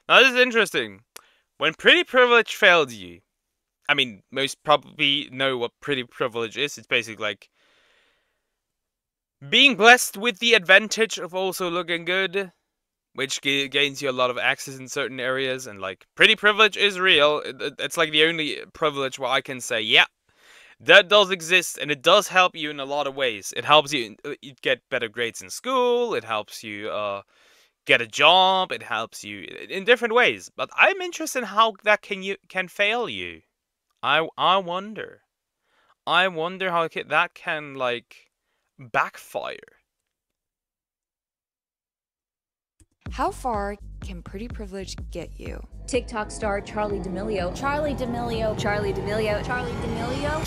Now this is interesting. When pretty privilege fails you, I mean, most probably know what pretty privilege is. It's basically like being blessed with the advantage of also looking good, which gains you a lot of access in certain areas, and like pretty privilege is real. It's like the only privilege where I can say, yeah, that does exist, and it does help you in a lot of ways. It helps you get better grades in school. It helps you get a job. It helps you in different ways. But I'm interested in how that can fail you. I wonder. I wonder how that can like backfire. How far can pretty privilege get you? TikTok star Charlie D'Amelio. Charlie D'Amelio. Charlie D'Amelio. Charlie D'Amelio.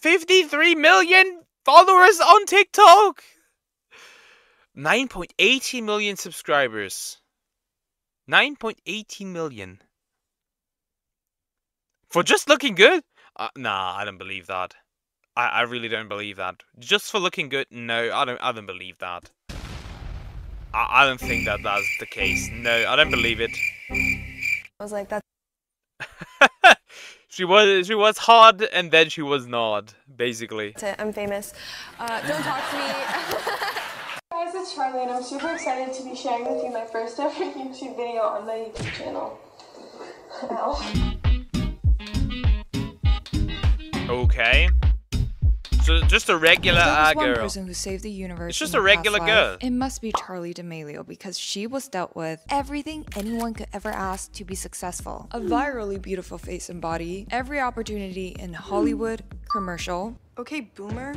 53 million followers on TikTok. 9.18 million subscribers. 9.18 million. For just looking good? Nah, I don't believe that. I really don't believe that. Just for looking good? No, I don't believe that. I don't think that that's the case. No, I don't believe it. I was like, that's she was hot and then she was not, basically. it. I'm famous. Don't talk to me. Guys, it's Charlie, and I'm super excited to be sharing with you my first ever YouTube video on my YouTube channel. Ow. Okay. So just a regular There was one girl. person who saved the universe. It's just in a her regular past girl. life. It must be Charlie D'Amelio because she was dealt with everything anyone could ever ask to be successful. A virally beautiful face and body, every opportunity in Hollywood, commercial. Okay, boomer.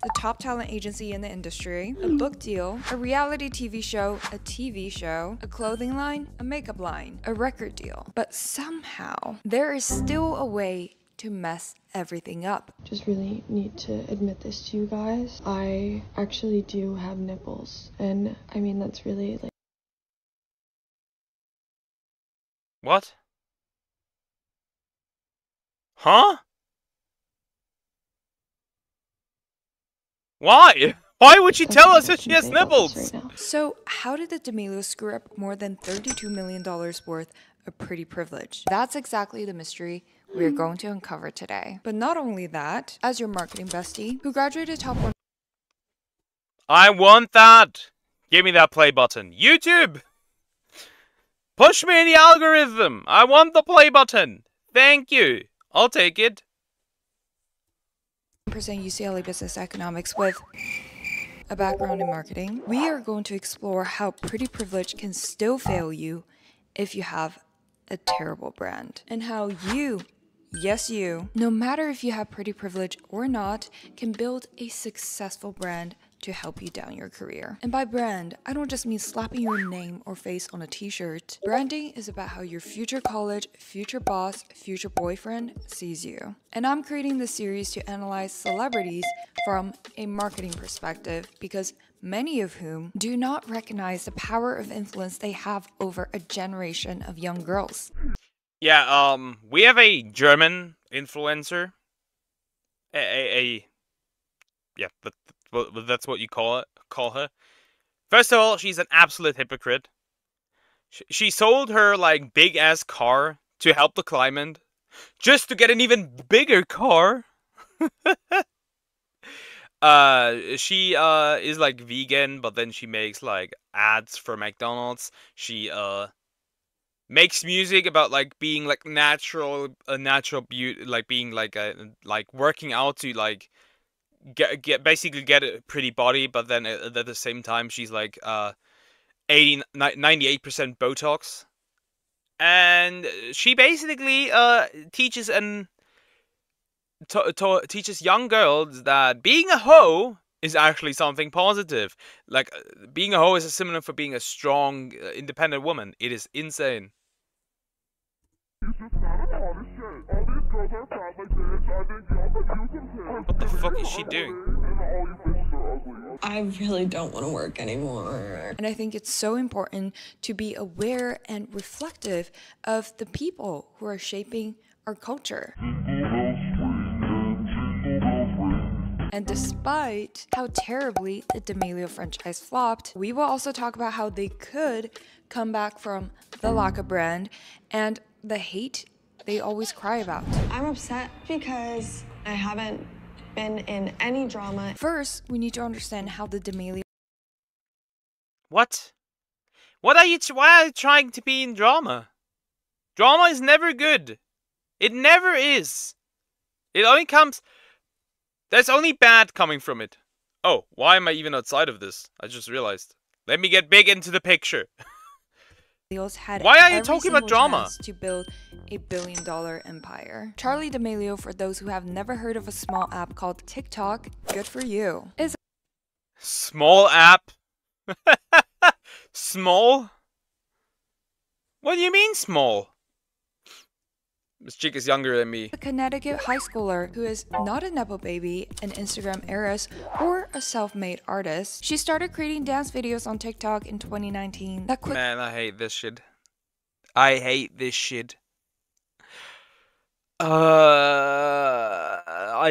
The top talent agency in the industry, a book deal, a reality TV show, a clothing line, a makeup line, a record deal. But somehow, there is still a way to mess everything up. Just really need to admit this to you guys. I actually do have nipples, and I mean that's really like. What? Huh? Why? Why would she tell us that she has nipples? Right now. So how did the D'Amelios screw up more than $32 million worth of pretty privilege? That's exactly the mystery we're going to uncover today. But not only that, as your marketing bestie, who graduated top 1 I want that. Give me that play button. YouTube! Push me in the algorithm. I want the play button. Thank you. I'll take it. UCLA Business Economics with a background in marketing, we are going to explore how pretty privilege can still fail you if you have a terrible brand, and how you, yes you, no matter if you have pretty privilege or not, can build a successful brand to help you down your career. And by brand, I don't just mean slapping your name or face on a t-shirt. Branding is about how your future college, future boss, future boyfriend sees you. And I'm creating this series to analyze celebrities from a marketing perspective because many of whom do not recognize the power of influence they have over a generation of young girls. Yeah, we have a German influencer. Yeah, that's what you call her. First of all, she's an absolute hypocrite. She sold her, like, big-ass car to help the climate, just to get an even bigger car. She is, like, vegan, but then she makes, like, ads for McDonald's. She, makes music about, like, being, like, a natural beauty, like, being, like, working out to, like, basically get a pretty body, but then at the same time she's like 98% Botox, and she basically teaches teaches young girls that being a hoe is actually something positive. Like, being a hoe is a synonym for being a strong, independent woman. It is insane. What the fuck is she doing? I really don't want to work anymore. And I think it's so important to be aware and reflective of the people who are shaping our culture. And despite how terribly the D'Amelio franchise flopped, we will also talk about how they could come back from the lack of brand and the hate they always cry about. I'm upset because I haven't been in any drama. First, we need to understand how the D'Amelio What? Why are you trying to be in drama? Drama is never good. It never is. It only comes... There's only bad coming from it. Oh, why am I even outside of this? I just realized. Let me get big into the picture. had Why are you every talking about single drama? chance to build a billion-dollar empire. Charli D'Amelio, for those who have never heard of a small app called TikTok, good for you, is Small app? Small? What do you mean small? This chick is younger than me. a Connecticut high schooler who is not a Nepo baby, an Instagram heiress, or a self-made artist. She started creating dance videos on TikTok in 2019 that quickly Man, I hate this shit. I hate this shit. I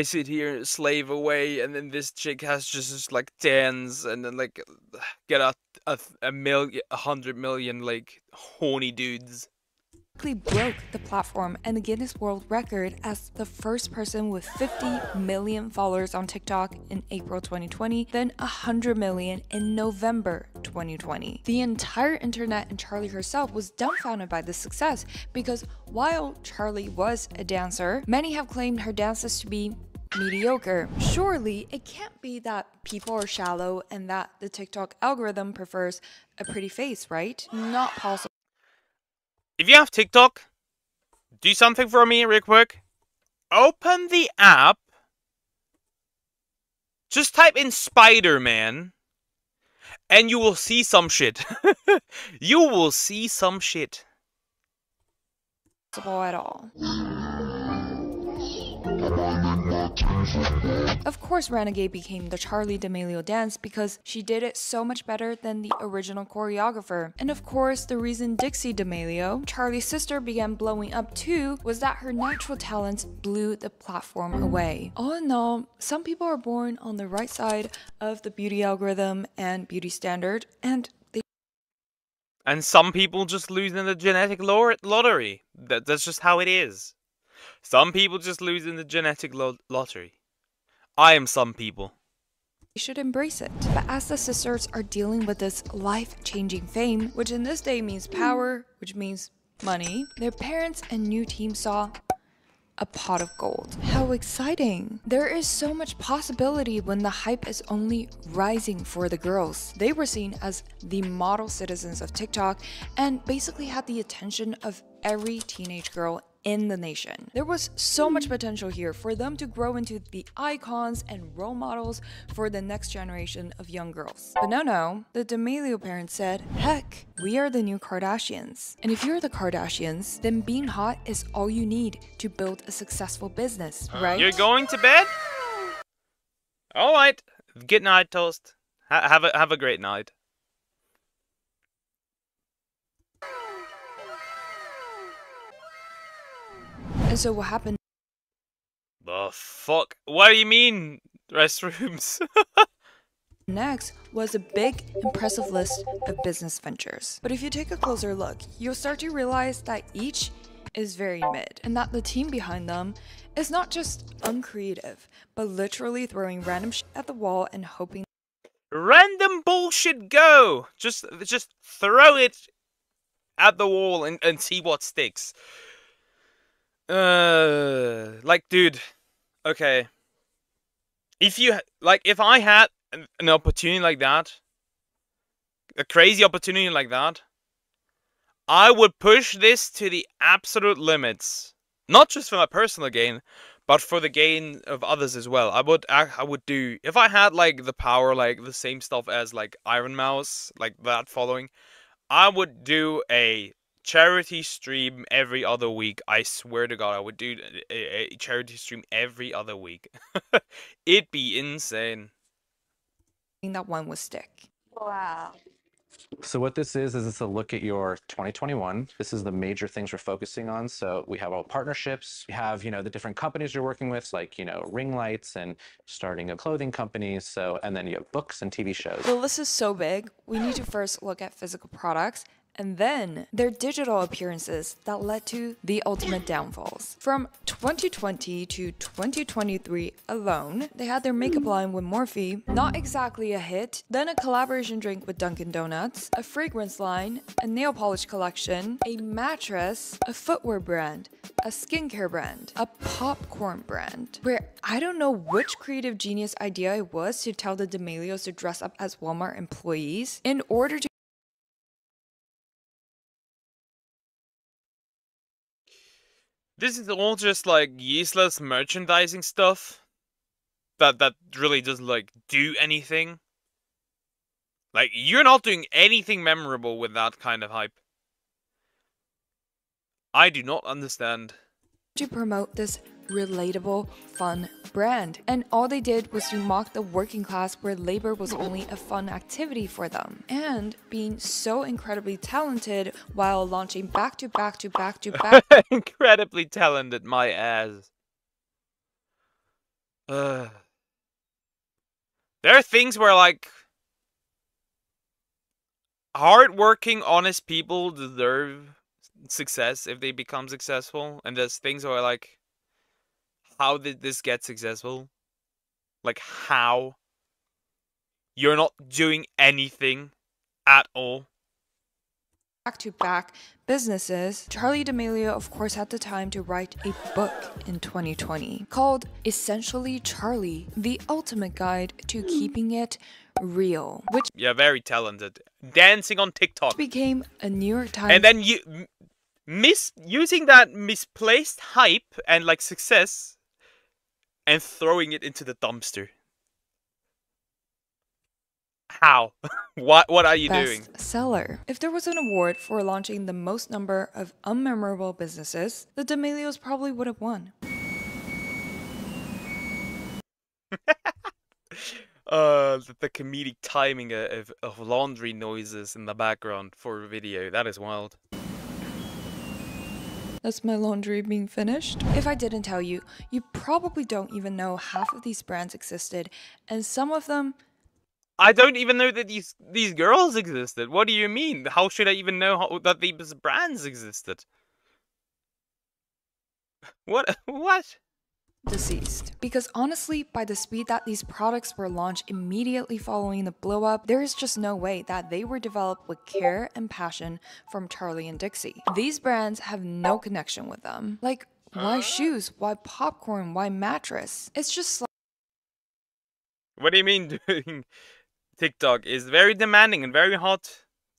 sit here and slave away, and then this chick has just like dance, and then like get a 100 million like horny dudes. broke the platform and the Guinness World Record as the first person with 50 million followers on TikTok in April 2020, then 100 million in November 2020. The entire internet and Charli herself was dumbfounded by this success because while Charli was a dancer, many have claimed her dances to be mediocre. Surely it can't be that people are shallow and that the TikTok algorithm prefers a pretty face, right? Not possible. If you have TikTok, do something for me real quick. Open the app. Just type in Spider-Man. And you will see some shit. You will see some shit. At all. Of course, Renegade became the Charli D'Amelio dance because she did it so much better than the original choreographer. And of course, the reason Dixie D'Amelio, Charli's sister, began blowing up too was that her natural talents blew the platform away. All in all, some people are born on the right side of the beauty algorithm and beauty standard, and some people just lose in the genetic lottery. That's just how it is. Some people just lose in the genetic lottery. I am some people. they should embrace it. But as the sisters are dealing with this life-changing fame, which in this day means power, which means money, their parents and new team saw a pot of gold. How exciting! There is so much possibility when the hype is only rising for the girls. They were seen as the model citizens of TikTok and basically had the attention of every teenage girl in the nation. There was so much potential here for them to grow into the icons and role models for the next generation of young girls. But no, the D'Amelio parents said, heck, we are the new Kardashians. And if you're the Kardashians, then being hot is all you need to build a successful business, right? You're going to bed? Alright. Good night, Toast. Have a great night. And so what happened The fuck? What do you mean, restrooms? next was a big, impressive list of business ventures. But if you take a closer look, you'll start to realize that each is very mid, and that the team behind them is not just uncreative, but literally throwing random shit at the wall and hoping Random bullshit go! Just throw it at the wall and see what sticks. Like, dude, okay. If I had an opportunity like that, a crazy opportunity like that, I would push this to the absolute limits. Not just for my personal gain, but for the gain of others as well. I would do, if I had like the power, like the same stuff as like Iron Mouse, like that following, I would do a charity stream every other week. I swear to God, I would do a charity stream every other week. It'd be insane. that one would stick. Wow. So what this is it's a look at your 2021. This is the major things we're focusing on. So we have all partnerships. We have, the different companies you're working with, like, ring lights and starting a clothing company. So, and then you have books and TV shows. The list is so big, we need to first look at physical products and then their digital appearances that led to the ultimate downfalls. From 2020 to 2023 alone, they had their makeup line with Morphe, not exactly a hit, then a collaboration drink with Dunkin' Donuts, a fragrance line, a nail polish collection, a mattress, a footwear brand, a skincare brand, a popcorn brand, where I don't know which creative genius idea it was to tell the D'Amelios to dress up as Walmart employees in order to This is all just like useless merchandising stuff that really doesn't like do anything. Like, you're not doing anything memorable with that kind of hype. I do not understand. to promote this relatable, fun brand. And all they did was to mock the working class where labor was only a fun activity for them. And being so incredibly talented while launching back to back to back to back Incredibly talented, my ass. There are things where, like, hard-working, honest people deserve success if they become successful. And there's things where, like, how did this get successful? Like, how? You're not doing anything at all. to back businesses. Charli D'Amelio, of course, had the time to write a book in 2020 called Essentially Charli, the ultimate guide to keeping it real, which Yeah, very talented. Dancing on TikTok. became a New York Times And then you using that misplaced hype and like success and throwing it into the dumpster. How? What are you doing? bestseller. If there was an award for launching the most number of unmemorable businesses, the D'Amelios probably would have won. The comedic timing of laundry noises in the background for a video. That is wild. That's my laundry being finished. If I didn't tell you, you probably don't even know half of these brands existed, and some of them I don't even know that these girls existed. What do you mean? How should I even know that these brands existed? What? What? deceased. Because honestly, by the speed that these products were launched immediately following the blow up, there is just no way that they were developed with care and passion from Charli and Dixie. These brands have no connection with them. Like, why shoes? Why popcorn? Why mattress? It's just like What do you mean doing TikTok is very demanding and very hard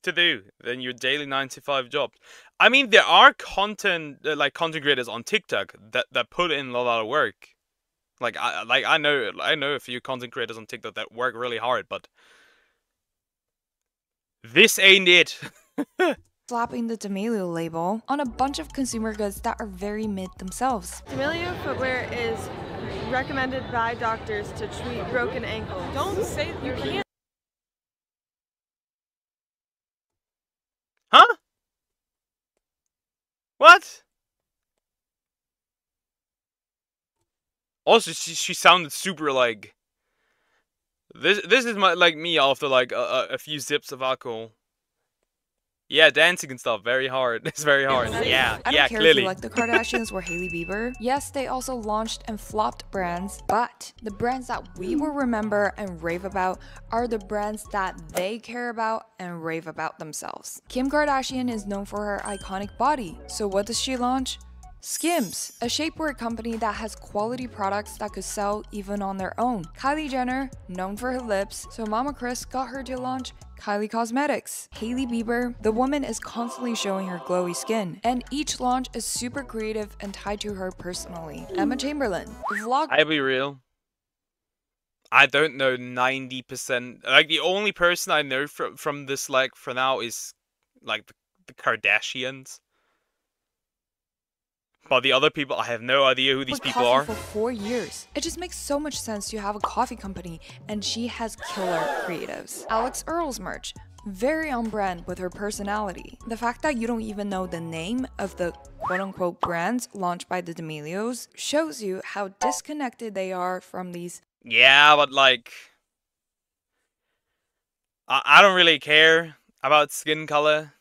to do than your daily 9-to-5 job? I mean, there are content creators on TikTok that put in a lot of work. I know a few content creators on TikTok that work really hard, but this ain't it. slapping the D'Amelio label on a bunch of consumer goods that are very mid themselves. D'Amelio footwear is recommended by doctors to treat broken ankles. Don't say you can't. Huh? What? Also, she sounded super like this is me after like a few sips of alcohol. Yeah, dancing and stuff, very hard. It's very hard. Yeah, I don't yeah, care clearly. if you like the Kardashians or Hailey Bieber. Yes, they also launched and flopped brands, but the brands that we will remember and rave about are the brands that they care about and rave about themselves. Kim Kardashian is known for her iconic body, so what does she launch? Skims, a shapewear company that has quality products that could sell even on their own. Kylie Jenner, known for her lips, so Mama Chris got her to launch Kylie Cosmetics. Hailey Bieber, the woman is constantly showing her glowy skin, and each launch is super creative and tied to her personally. Emma Chamberlain, vlog. I'll be real. I don't know 90%. Like, the only person I know from this, like, for now is, like, the Kardashians. But the other people, I have no idea who these people coffee are. for 4 years. It just makes so much sense to have a coffee company, and she has killer creatives. Alex Earl's merch, very on brand with her personality. The fact that you don't even know the name of the quote-unquote brands launched by the D'Amelios shows you how disconnected they are from these. Yeah, but like, I don't really care about skin color.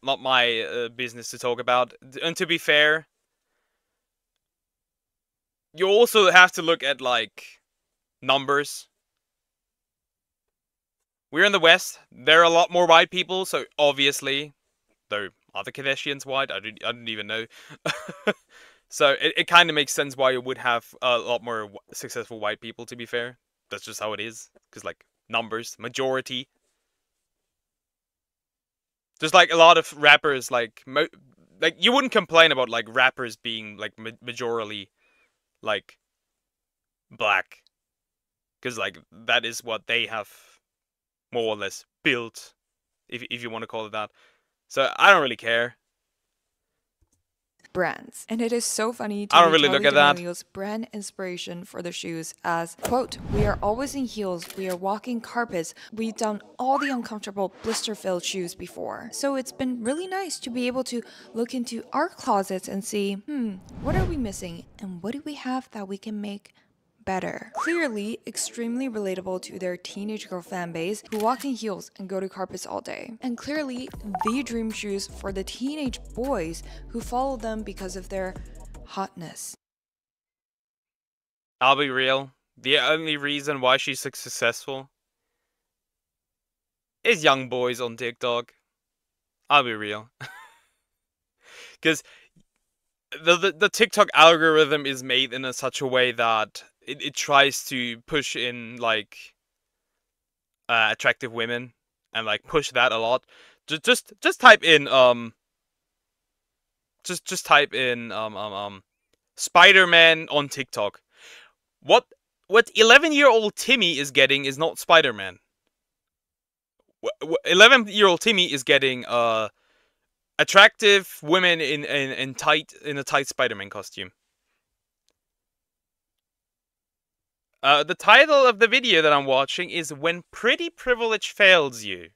Not my business to talk about. And to be fair, you also have to look at like numbers. We're in the West. There are a lot more white people, so obviously, though are the Kardashians white? I didn't even know. So it kind of makes sense why you would have a lot more successful white people. To be fair, that's just how it is. Because like numbers, majority. Just like a lot of rappers, like you wouldn't complain about like rappers being like majorly like black, because like that is what they have more or less built, if you want to call it that. So I don't really care. Brands. And it is so funny to I don't read really look Charli at that. D'Amelio's brand inspiration for the shoes as, quote, "We are always in heels, we are walking carpets, we've done all the uncomfortable blister-filled shoes before." So it's been really nice to be able to look into our closets and see, what are we missing and what do we have that we can make better. Clearly extremely relatable to their teenage girl fan base who walk in heels and go to carpets all day. And clearly the dream shoes for the teenage boys who follow them because of their hotness. I'll be real. The only reason why she's successful is young boys on TikTok. I'll be real. Because the TikTok algorithm is made in such a way that it tries to push in like attractive women and like push that a lot. Just type in just type in Spider-Man on TikTok. What 11-year-old Timmy is getting is not Spider-Man. 11-year-old Timmy is getting attractive women in a tight Spider-Man costume. The title of the video that I'm watching is "When Pretty Privilege Fails You."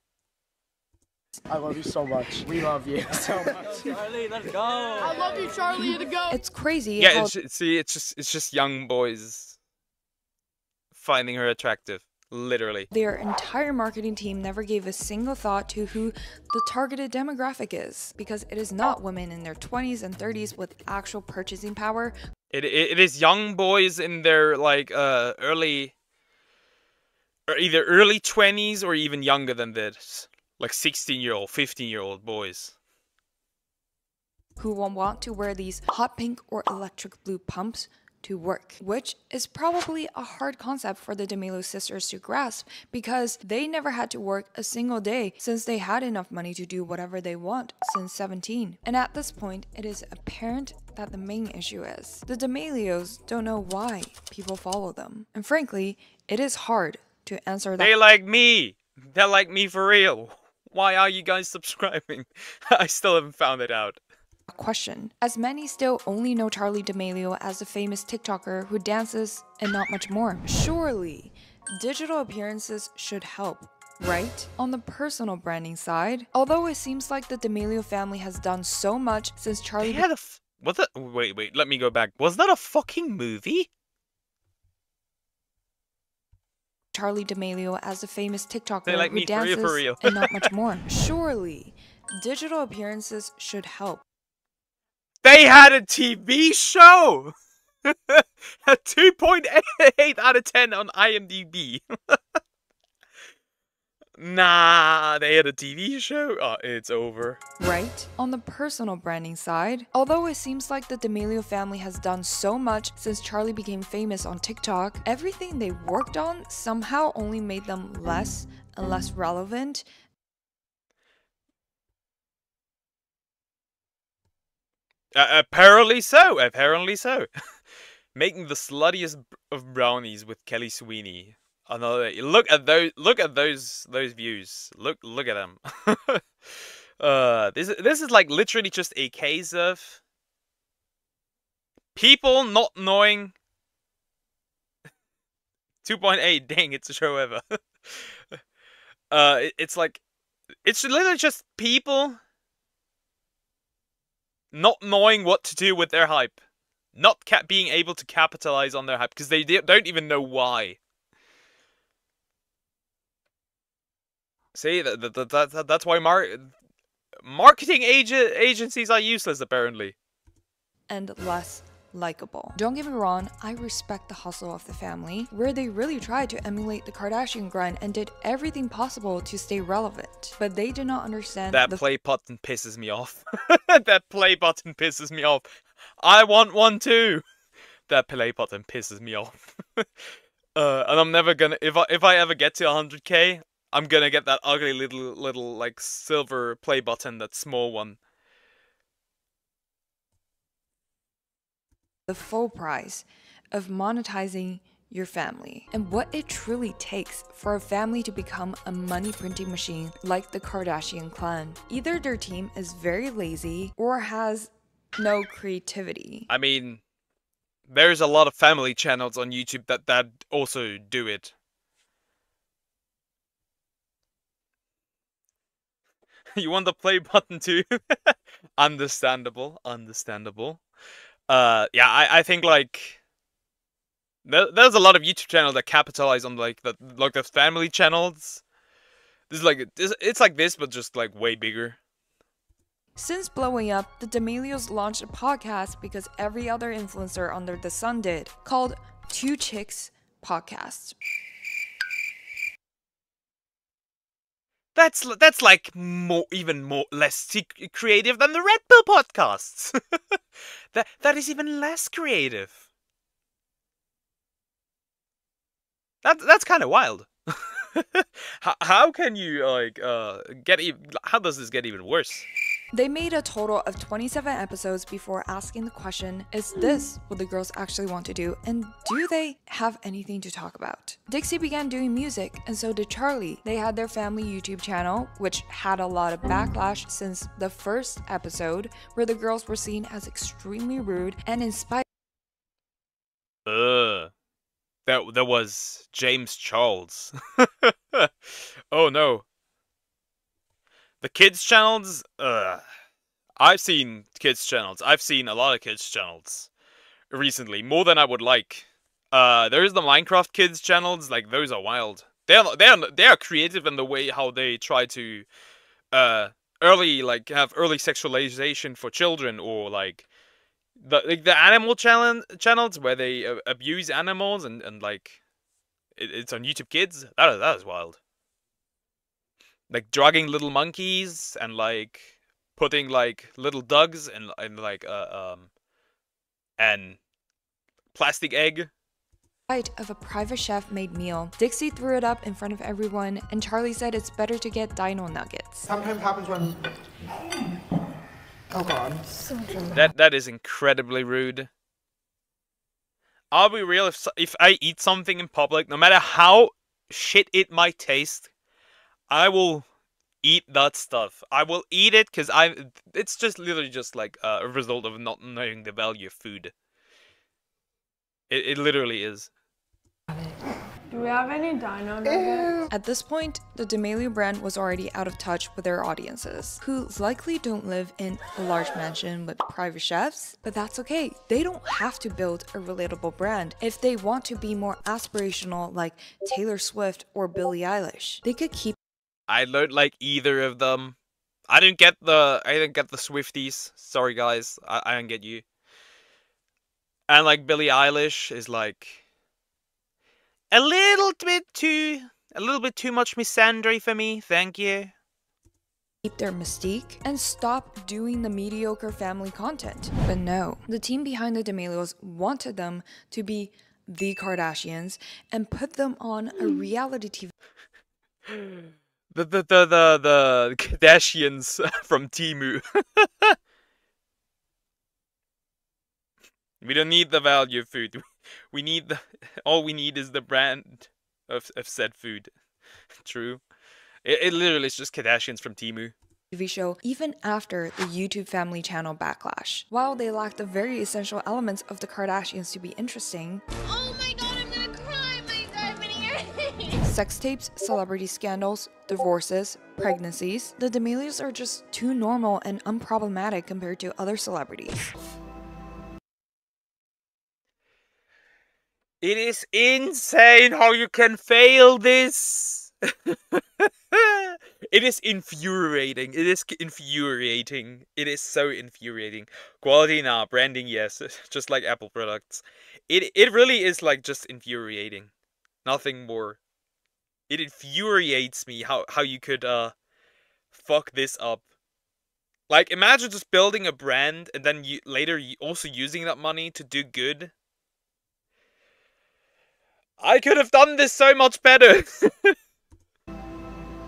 I love you so much. We love you so much. Charlie, let's go. I love you, Charlie. You're the go. It's crazy. Yeah, it's just young boys finding her attractive, literally. Their entire marketing team never gave a single thought to who the targeted demographic is, because it is not women in their 20s and 30s with actual purchasing power. It is young boys in their like early, or either early 20s or even younger than this, like 16-year-old, 15-year-old boys who will want to wear these hot pink or electric blue pumps to work, which is probably a hard concept for the D'Amelio sisters to grasp because they never had to work a single day since they had enough money to do whatever they want since 17. And at this point, it is apparent that the main issue is the D'Amelios don't know why people follow them. And frankly, it is hard to answer that. They like me. They're like me for real. Why are you guys subscribing? I still haven't found it out. Question, as many still only know Charli D'Amelio as the famous TikToker who dances and not much more. Surely, digital appearances should help, right? On the personal branding side, although it seems like the D'Amelio family has done so much since Charli... They had a what the... Wait, let me go back. Was that a fucking movie? Charli D'Amelio as the famous TikToker like who me dances for real. and not much more. Surely, digital appearances should help. They had a TV show! A 2.8 out of 10 on IMDb. Nah, they had a TV show? Oh, it's over. Right? On the personal branding side, although it seems like the D'Amelio family has done so much since Charli became famous on TikTok, everything they worked on somehow only made them less and less relevant. Apparently so. Making the sluttiest of brownies with Kelly Sweeney. Another look at those views. Look at them. This is like literally just a case of people not knowing 2.8. Dang, it's a show ever. It's like it's literally just people not knowing what to do with their hype, not being able to capitalize on their hype because they don't even know why. See, that's why marketing agencies are useless, apparently. And less likable. Don't get me wrong, I respect the hustle of the family, where they really tried to emulate the Kardashian grind and did everything possible to stay relevant. But they do not understand that play button pisses me off. That play button pisses me off. I want one too. That play button pisses me off. And I'm never gonna, if I ever get to 100k, I'm gonna get that ugly little like silver play button, that small one. the full price of monetizing your family and what it truly takes for a family to become a money printing machine like the Kardashian clan. Either their team is very lazy or has no creativity. I mean, there's a lot of family channels on YouTube that also do it. You want the play button too? Understandable. Yeah, I think like there's a lot of YouTube channels that capitalize on like the family channels. This is like it's like this, but just like way bigger. Since blowing up, the D'Amelios launched a podcast because every other influencer under the sun did, called Two Chicks Podcast. That's like even less creative than the Red Pill podcasts. That is even less creative. That's kind of wild. How can you like how does this get even worse? They made a total of 27 episodes before asking the question, is this what the girls actually want to do, and do they have anything to talk about? Dixie began doing music, and so did Charlie. They had their family YouTube channel, which had a lot of backlash since the first episode, where the girls were seen as extremely rude and inspired. There was James Charles. Oh no. The kids channels, I've seen kids channels. I've seen a lot of kids channels recently, more than I would like. There's the Minecraft kids channels, like those are wild. They are creative in the way how they try to have early sexualization for children, or like the animal channels where they abuse animals and like it's on YouTube Kids. That is wild. Like drugging little monkeys and like putting like little ducks and like and plastic egg. Of a private chef made meal. Dixie threw it up in front of everyone, and Charlie said it's better to get dino nuggets. Sometimes happens when... Oh god. That is incredibly rude. I'll be real, if I eat something in public, no matter how shit it might taste, I will eat that stuff. I will eat it because it's just literally just like a result of not knowing the value of food. It literally is. Do we have any dino nuggets? At this point, the D'Amelio brand was already out of touch with their audiences, who likely don't live in a large mansion with private chefs, but that's okay. They don't have to build a relatable brand. If they want to be more aspirational like Taylor Swift or Billie Eilish, they could keep. I don't like either of them. I didn't get the Swifties. Sorry guys, I don't get you. And like Billie Eilish is like a little bit too much misandry for me. Thank you. Keep their mystique and stop doing the mediocre family content. But no, the team behind the D'Amelios wanted them to be the Kardashians and put them on a reality TV. The Kardashians from Temu. We don't need the value of food. We need all we need is the brand of said food. True. It literally is just Kardashians from Temu. TV show even after the YouTube family channel backlash. While they lacked the very essential elements of the Kardashians to be interesting, Oh my god, I'm gonna cry, my diamond sex tapes, celebrity scandals, divorces, pregnancies, the D'Amelios are just too normal and unproblematic compared to other celebrities. It is insane how you can fail this. It is infuriating. It is infuriating. It is so infuriating. Quality, nah. Branding, yes. Just like Apple products. It really is like just infuriating. Nothing more. It infuriates me how you could fuck this up. Like, imagine just building a brand and then later also using that money to do good. I could have done this so much better.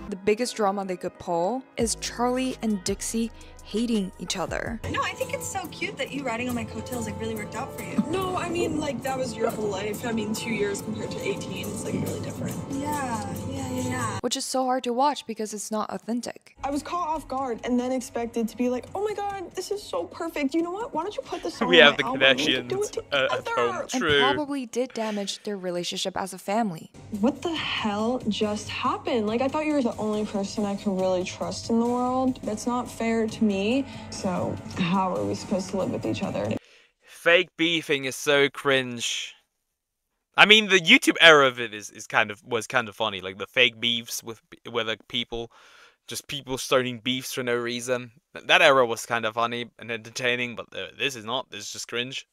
The biggest drama they could pull is Charli and Dixie hating each other. No, I think it's so cute that you riding on my coattails like really worked out for you. No, I mean, like, that was your whole life. I mean, 2 years compared to 18, it's like really different. Yeah. Which is so hard to watch because it's not authentic. I was caught off guard and then expected to be like, oh my god, this is so perfect. You know what? Why don't you put this song We on have the my album? We could do Kardashians it at home. together. And True. probably did damage their relationship as a family. What the hell just happened? Like, I thought you were the only person I could really trust in the world. That's not fair to me. So, how are we supposed to live with each other? Fake beefing is so cringe. I mean, the YouTube era of it was kind of funny, like the fake beefs with like people starting beefs for no reason. That era was kind of funny and entertaining, but this is not. This is just cringe.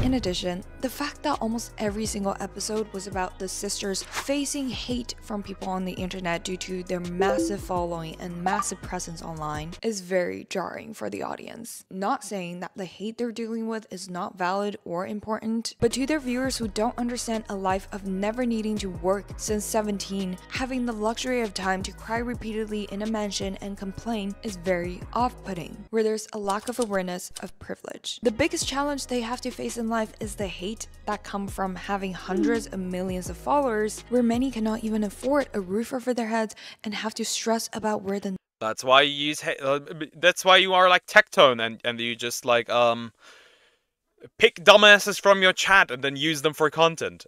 In addition, the fact that almost every single episode was about the sisters facing hate from people on the internet due to their massive following and massive presence online is very jarring for the audience. Not saying that the hate they're dealing with is not valid or important, but to their viewers who don't understand a life of never needing to work since 17, having the luxury of time to cry repeatedly in a mansion and complain is very off-putting, where there's a lack of awareness of privilege. The biggest challenge they have to face in life is the hate that come from having hundreds of millions of followers, where many cannot even afford a roof over their heads and have to stress about where the That's why you use. That's why you are like Tectone and you just like pick dumbasses from your chat and then use them for content.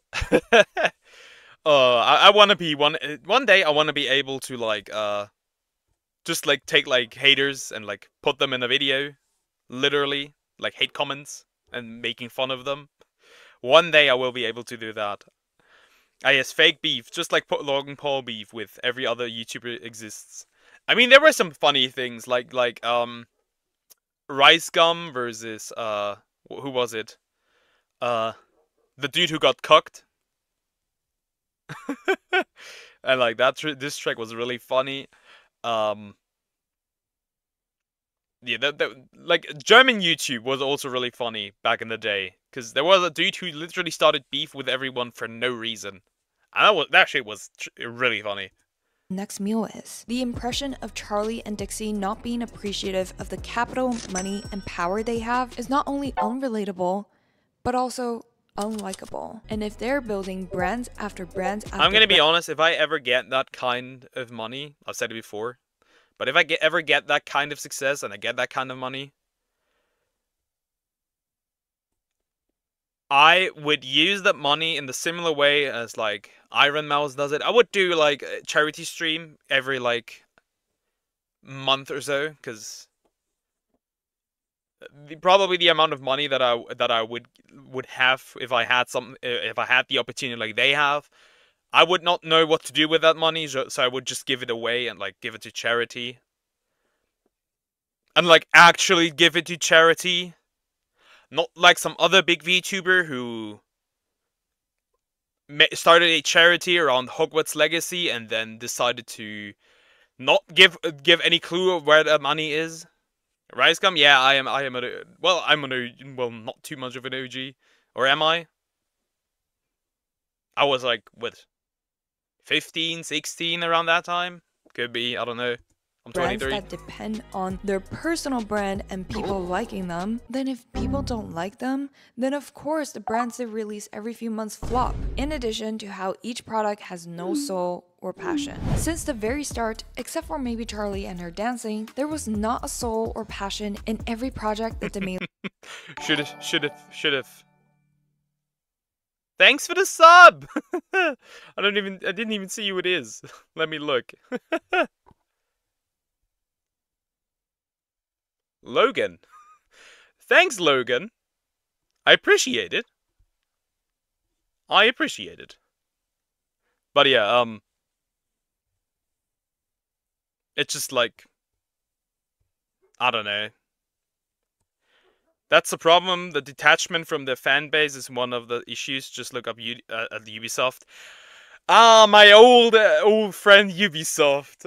I want to be one day. I want to be able to like just like take like haters and like put them in a video, literally like hate comments and making fun of them. One day I will be able to do that. Yes, fake beef, just like Logan Paul beef with every other YouTuber exists. I mean, there were some funny things like Rice Gum versus who was it? The dude who got cucked. And like this track was really funny. Yeah, like German YouTube was also really funny back in the day, because there was a dude who literally started beef with everyone for no reason, and that shit was really funny. next meal is. The impression of Charli and Dixie not being appreciative of the capital, money, and power they have is not only unrelatable, but also unlikable. And if they're building brands after brands after I'm gonna be honest, if I ever get that kind of money, I've said it before, but if I ever get that kind of success and I get that kind of money, I would use that money in the similar way as like Iron Mouse does it. I would do like a charity stream every like month or so, because probably the amount of money that I would have if I had the opportunity like they have, I would not know what to do with that money, so I would just give it away and like give it to charity. And like actually give it to charity. Not like some other big VTuber who started a charity around Hogwarts Legacy and then decided to not give any clue of where the money is. Rice Gum, yeah, I'm not too much of an OG, or am I? I was like, what, 15, 16 around that time? Could be, I don't know. I'm 23. Brands that depend on their personal brand and people liking them, then if people don't like them, then of course the brands they release every few months flop. In addition to how each product has no soul or passion. Since the very start, except for maybe Charlie and her dancing, there was not a soul or passion in every project that D'Amelio Should've. Thanks for the sub! I didn't even see who it is. Let me look. Logan. Thanks, Logan. I appreciate it. But yeah, it's just like, I don't know. That's the problem. The detachment from the fan base is one of the issues. Just look up at Ubisoft. Ah, my old friend Ubisoft.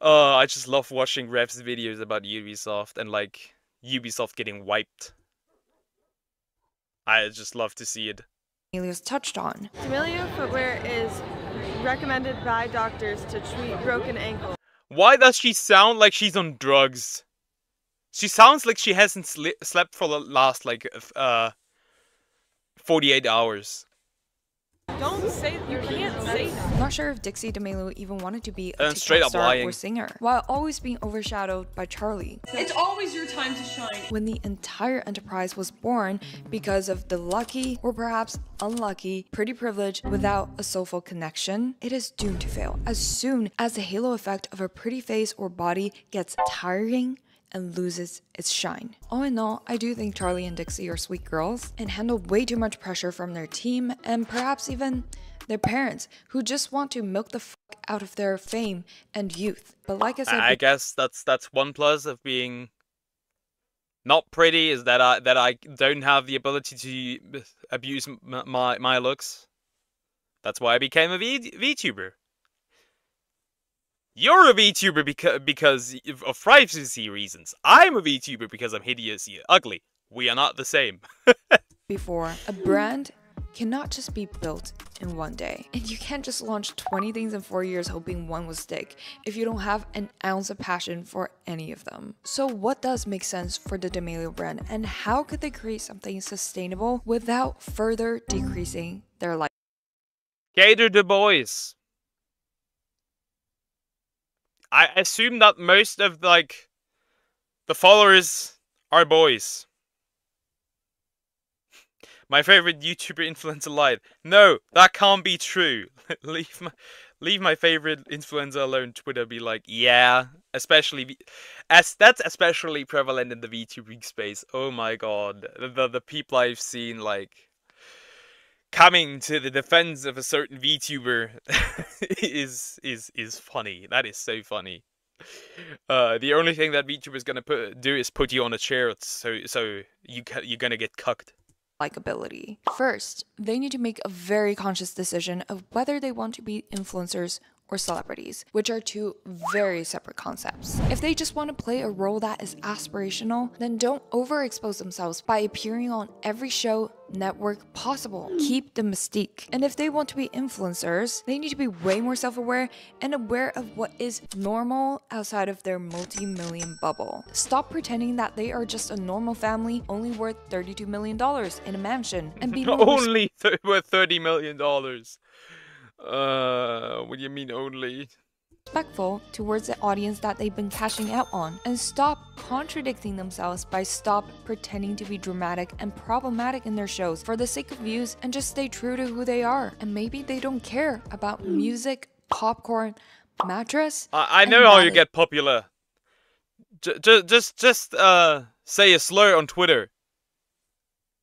I just love watching refs videos about Ubisoft and like Ubisoft getting wiped. I just love to see it. D'Amelio's touched on. D'Amelio footwear is recommended by doctors to treat broken ankles. Why does she sound like she's on drugs? She sounds like she hasn't slept for the last, like, 48 hours. Don't say, you can't say that. Not sure if Dixie D'Amelio even wanted to be a straight TikTok up star lying. or singer, while always being overshadowed by Charlie. It's always your time to shine. When the entire enterprise was born because of the lucky, or perhaps unlucky, pretty privilege without a soulful connection, it is doomed to fail as soon as the halo effect of a pretty face or body gets tiring and loses its shine. All in all, I do think Charlie and Dixie are sweet girls and handle way too much pressure from their team and perhaps even their parents, who just want to milk the fuck out of their fame and youth. But like I said, I guess that's one plus of being not pretty, is that I don't have the ability to abuse my looks. That's why I became a VTuber. You're a VTuber because of privacy reasons. I'm a VTuber because I'm hideously ugly. We are not the same. before, a brand cannot just be built in one day. And you can't just launch 20 things in 4 years hoping one will stick if you don't have an ounce of passion for any of them. So what does make sense for the D'Amelio brand, and how could they create something sustainable without further decreasing their life? Cater to boys. I assume that most of, like, the followers are boys. My favorite YouTuber influencer lied. No, that can't be true. leave my favorite influencer alone. Twitter be like, yeah, especially that's especially prevalent in the VTubing space. Oh my god, the people I've seen like coming to the defense of a certain VTuber is funny. That is so funny. The only thing that VTuber is gonna do is put you on a chair, so you're gonna get cucked. Likability. First, they need to make a very conscious decision of whether they want to be influencers or celebrities, which are two very separate concepts. If they just want to play a role that is aspirational, then don't overexpose themselves by appearing on every show, network possible. Keep the mystique. And if they want to be influencers, they need to be way more self-aware and aware of what is normal outside of their multi-million bubble. Stop pretending that they are just a normal family only worth $32 million in a mansion and be more only worth $30 million. What do you mean only? respectful towards the audience that they've been cashing out on, and stop contradicting themselves by stop pretending to be dramatic and problematic in their shows for the sake of views, and just stay true to who they are. And maybe they don't care about music, popcorn, mattress. I know how you get popular. Just say a slur on Twitter.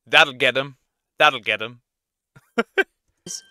That'll get him. That'll get him.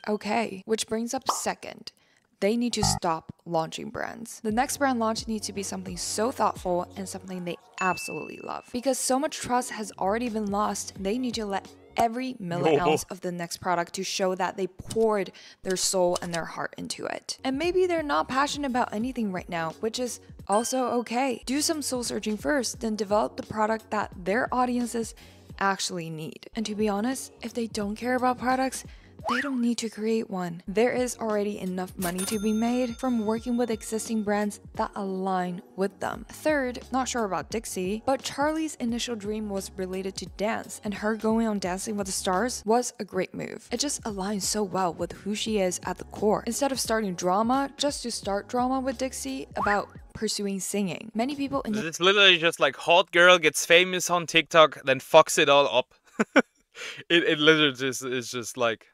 Okay, which brings up second. They need to stop launching brands. The next brand launch needs to be something so thoughtful and something they absolutely love. Because so much trust has already been lost, they need to let every ounce of the next product to show that they poured their soul and their heart into it. And maybe they're not passionate about anything right now, which is also okay. Do some soul searching first, then develop the product that their audiences actually need. And to be honest, if they don't care about products, they don't need to create one. There is already enough money to be made from working with existing brands that align with them. Third, not sure about Dixie, but Charli's initial dream was related to dance, and her going on Dancing with the Stars was a great move. It just aligns so well with who she is at the core. Instead of starting drama just to start drama with Dixie about pursuing singing, many people in It's literally just like hot girl gets famous on TikTok, then fucks it all up. it literally just is just like,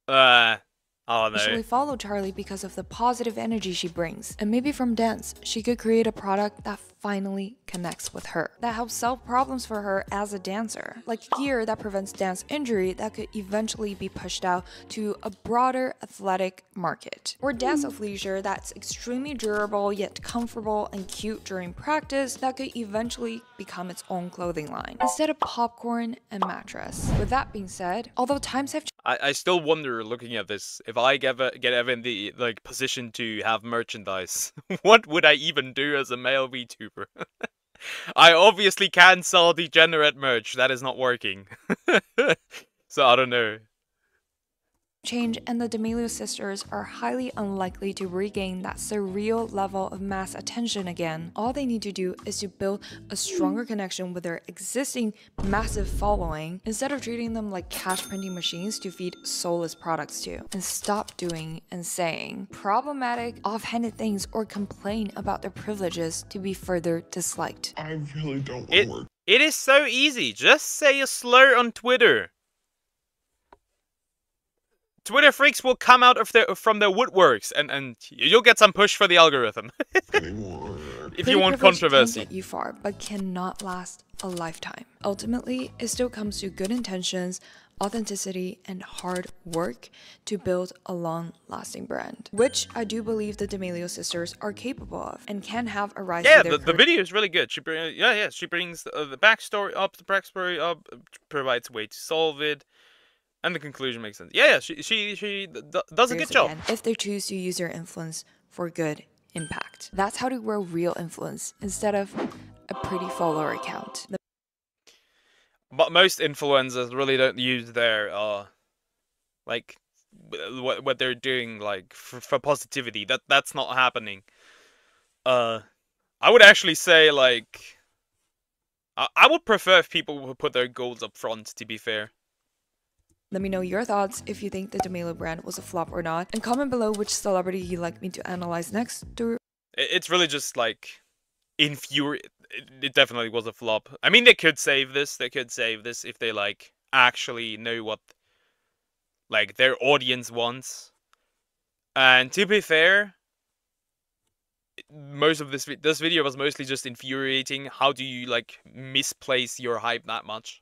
I don't know. initially follow Charli because of the positive energy she brings, and maybe from dance, she could create a product that finally connects with her, that helps solve problems for her as a dancer, like gear that prevents dance injury that could eventually be pushed out to a broader athletic market, or dance athleisure that's extremely durable yet comfortable and cute during practice that could eventually become its own clothing line, instead of popcorn and mattress. With that being said, although times have I still wonder, looking at this, if I get ever in the like position to have merchandise, what would I even do as a male VTuber? I obviously can sell degenerate merch. That is not working. So I don't know. change, and the D'Amelio sisters are highly unlikely to regain that surreal level of mass attention again. All they need to do is to build a stronger connection with their existing massive following, instead of treating them like cash printing machines to feed soulless products to, and stop doing and saying problematic, offhanded things or complain about their privileges to be further disliked. I really don't want to work. It is so easy. Just say a slur on Twitter. Twitter freaks will come out of from their woodworks, and you'll get some push for the algorithm. If you want controversy. Can get you far, but cannot last a lifetime. Ultimately, it still comes to good intentions, authenticity, and hard work to build a long-lasting brand, which I do believe the D'Amelio sisters are capable of, and can have a rise. Yeah, to their the video is really good. She brings the backstory up, provides a way to solve it. And the conclusion makes sense. Yeah, she does a good job. Again, if they choose to use their influence for good impact. That's how to grow real influence, instead of a pretty follower account. But most influencers really don't use their, like, what they're doing, like, for positivity. That's not happening. I would actually say, like, I would prefer if people would put their goals up front, to be fair. Let me know your thoughts if you think the D'Amelio brand was a flop or not, and comment below which celebrity you'd like me to analyze next. It's really just like it definitely was a flop. I mean, they could save this. They could save this if they like actually know what like their audience wants. And to be fair, most of this video was mostly just infuriating. How do you like misplace your hype that much?